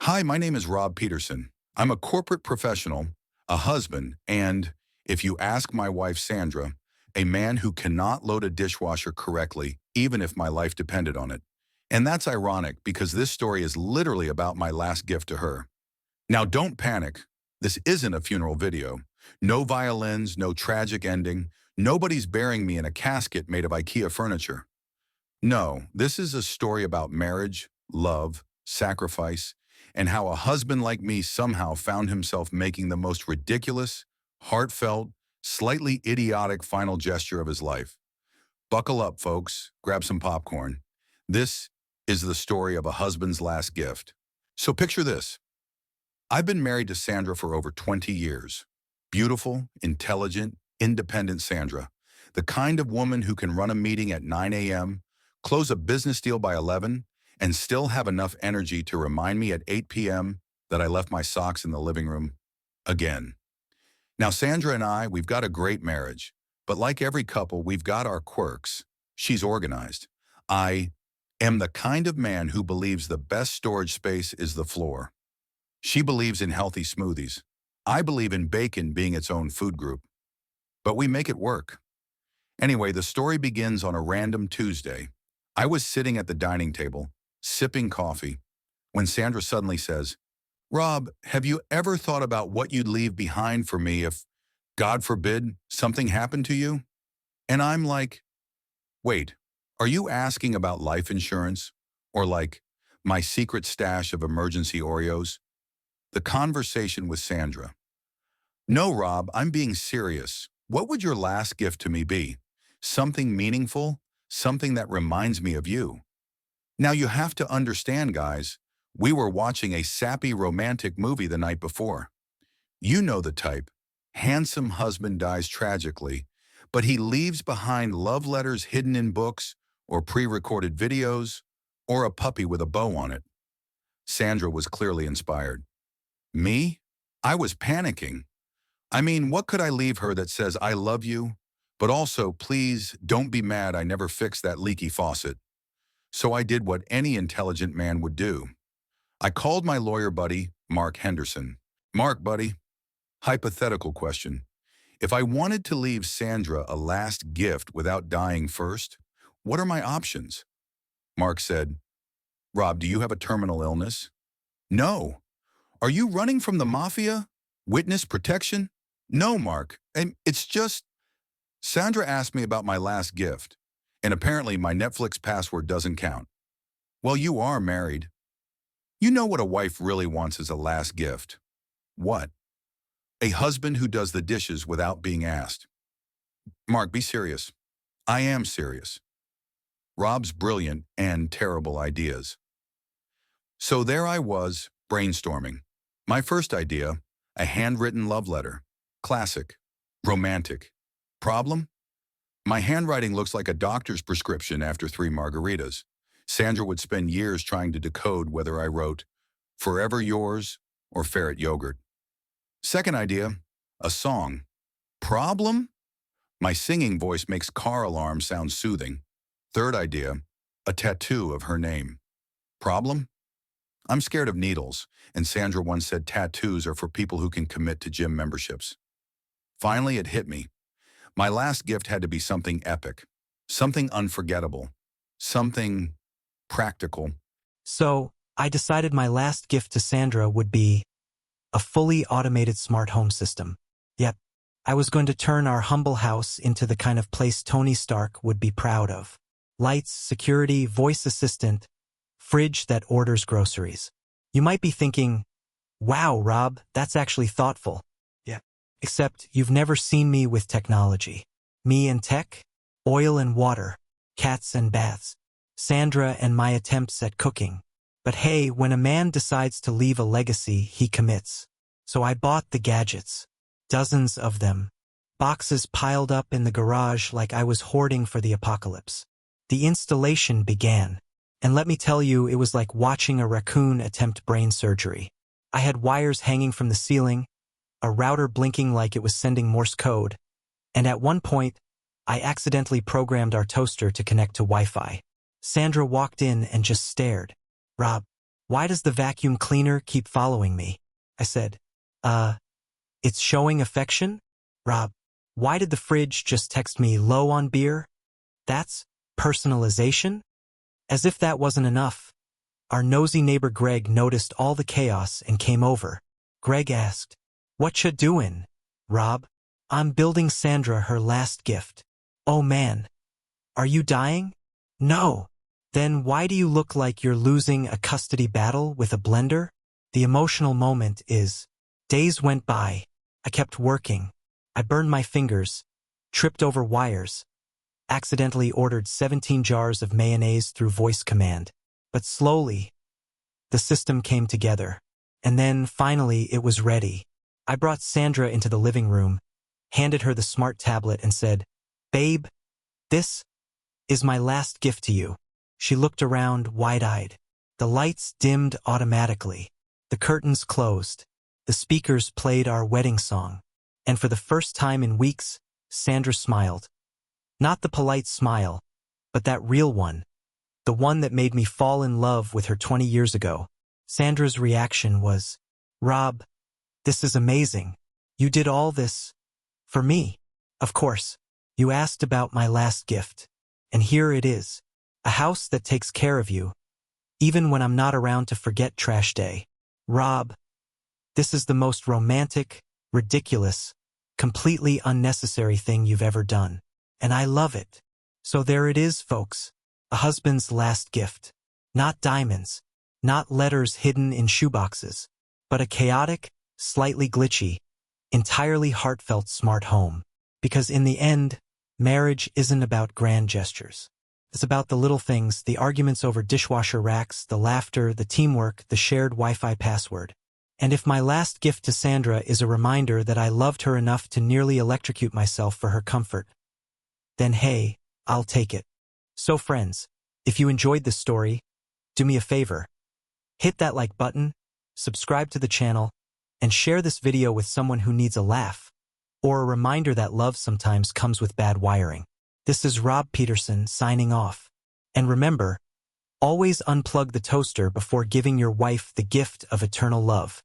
Hi, my name is Rob Peterson. I'm a corporate professional, a husband, and, if you ask my wife Sandra, a man who cannot load a dishwasher correctly, even if my life depended on it. And that's ironic because this story is literally about my last gift to her. Now, don't panic. This isn't a funeral video. No violins, no tragic ending. Nobody's burying me in a casket made of IKEA furniture. No, this is a story about marriage, love, sacrifice, and how a husband like me somehow found himself making the most ridiculous, heartfelt, slightly idiotic final gesture of his life. Buckle up, folks. Grab some popcorn. This is the story of a husband's last gift. So picture this. I've been married to Sandra for over 20 years. Beautiful, intelligent, independent Sandra. The kind of woman who can run a meeting at 9 a.m., close a business deal by 11, and still have enough energy to remind me at 8 p.m. that I left my socks in the living room again. Now, Sandra and we've got a great marriage, but like every couple, we've got our quirks. She's organized. I am the kind of man who believes the best storage space is the floor. She believes in healthy smoothies. I believe in bacon being its own food group. But we make it work. Anyway, the story begins on a random Tuesday. I was sitting at the dining table, sipping coffee, when Sandra suddenly says, "Rob, have you ever thought about what you'd leave behind for me if, God forbid, something happened to you?" And I'm like, wait, are you asking about life insurance? Or like, my secret stash of emergency Oreos? The conversation with Sandra. No, Rob, I'm being serious. What would your last gift to me be? Something meaningful? Something that reminds me of you? Now you have to understand, guys, we were watching a sappy romantic movie the night before. You know the type. Handsome husband dies tragically, but he leaves behind love letters hidden in books or pre-recorded videos or a puppy with a bow on it. Sandra was clearly inspired. Me? I was panicking. I mean, what could I leave her that says I love you, but also, please don't be mad I never fixed that leaky faucet? So I did what any intelligent man would do. I called my lawyer buddy, Mark Henderson. Mark, buddy, hypothetical question. If I wanted to leave Sandra a last gift without dying first, what are my options? Mark said, Rob, do you have a terminal illness? No. Are you running from the mafia? Witness protection? No, Mark. And it's just, Sandra asked me about my last gift, and apparently my Netflix password doesn't count. Well, you are married. You know what a wife really wants as a last gift. What? A husband who does the dishes without being asked. Mark, be serious. I am serious. Rob's brilliant and terrible ideas. So there I was, brainstorming. My first idea, a handwritten love letter. Classic. Romantic. Problem? My handwriting looks like a doctor's prescription after 3 margaritas. Sandra would spend years trying to decode whether I wrote, "Forever yours" or "Ferret yogurt." Second idea, a song. Problem? My singing voice makes car alarms sound soothing. Third idea, a tattoo of her name. Problem? I'm scared of needles, and Sandra once said tattoos are for people who can commit to gym memberships. Finally, it hit me. My last gift had to be something epic, something unforgettable, something practical. So, I decided my last gift to Sandra would be a fully automated smart home system. Yep, I was going to turn our humble house into the kind of place Tony Stark would be proud of. Lights, security, voice assistant, fridge that orders groceries. You might be thinking, wow, Rob, that's actually thoughtful. Yeah. Except you've never seen me with technology. Me and tech, oil and water, cats and baths, Sandra and my attempts at cooking. But hey, when a man decides to leave a legacy, he commits. So I bought the gadgets. Dozens of them. Boxes piled up in the garage like I was hoarding for the apocalypse. The installation began. And let me tell you, it was like watching a raccoon attempt brain surgery. I had wires hanging from the ceiling, a router blinking like it was sending Morse code, and at one point, I accidentally programmed our toaster to connect to Wi-Fi. Sandra walked in and just stared. Rob, Why does the vacuum cleaner keep following me? I said, it's showing affection? Rob, why did the fridge just text me low on beer? That's personalization? As if that wasn't enough, our nosy neighbor Greg noticed all the chaos and came over. Greg asked, "What you doin', Rob?" "I'm building Sandra her last gift." "Oh man, are you dying?" "No." "Then why do you look like you're losing a custody battle with a blender?" The emotional moment is, days went by. I kept working. I burned my fingers, tripped over wires, accidentally ordered 17 jars of mayonnaise through voice command. But slowly, the system came together. And then, finally, it was ready. I brought Sandra into the living room, handed her the smart tablet and said, "Babe, this is my last gift to you." She looked around wide-eyed. The lights dimmed automatically. The curtains closed. The speakers played our wedding song. And for the first time in weeks, Sandra smiled. Not the polite smile, but that real one. The one that made me fall in love with her 20 years ago. Sandra's reaction was, "Rob, this is amazing. You did all this for me." "Of course. You asked about my last gift. And here it is. A house that takes care of you, even when I'm not around to forget trash day." "Rob, this is the most romantic, ridiculous, completely unnecessary thing you've ever done. And I love it." So there it is, folks. A husband's last gift. Not diamonds, not letters hidden in shoeboxes, but a chaotic, slightly glitchy, entirely heartfelt smart home. Because in the end, marriage isn't about grand gestures. It's about the little things, the arguments over dishwasher racks, the laughter, the teamwork, the shared Wi-Fi password. And if my last gift to Sandra is a reminder that I loved her enough to nearly electrocute myself for her comfort, then hey, I'll take it. So friends, if you enjoyed this story, do me a favor. Hit that like button, subscribe to the channel, and share this video with someone who needs a laugh, or a reminder that love sometimes comes with bad wiring. This is Rob Peterson signing off. And remember, always unplug the toaster before giving your wife the gift of eternal love.